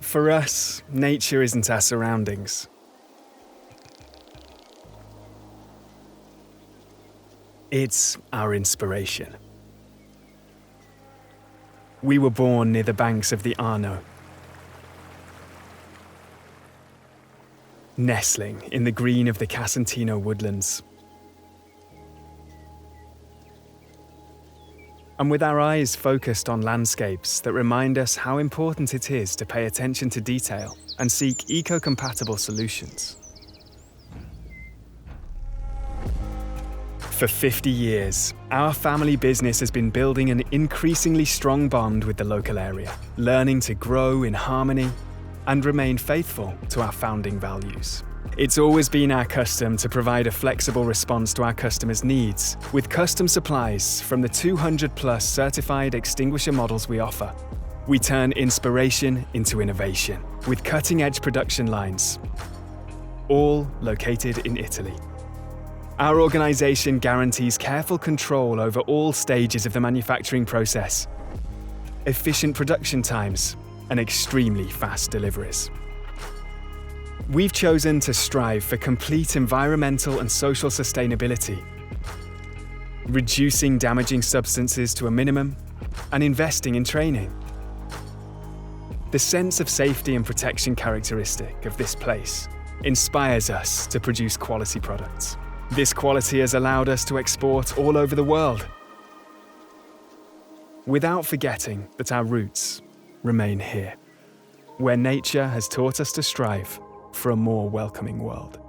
For us, nature isn't our surroundings. It's our inspiration. We were born near the banks of the Arno, nestling in the green of the Casentino woodlands. And with our eyes focused on landscapes that remind us how important it is to pay attention to detail and seek eco-compatible solutions. For 50 years, our family business has been building an increasingly strong bond with the local area, learning to grow in harmony and remain faithful to our founding values. It's always been our custom to provide a flexible response to our customers' needs, with custom supplies from the 200+ certified extinguisher models we offer. We turn inspiration into innovation, with cutting-edge production lines, all located in Italy. Our organization guarantees careful control over all stages of the manufacturing process, efficient production times, and extremely fast deliveries. We've chosen to strive for complete environmental and social sustainability, reducing damaging substances to a minimum and investing in training. The sense of safety and protection characteristic of this place inspires us to produce quality products. This quality has allowed us to export all over the world, without forgetting that our roots remain here, where nature has taught us to strive for a more welcoming world.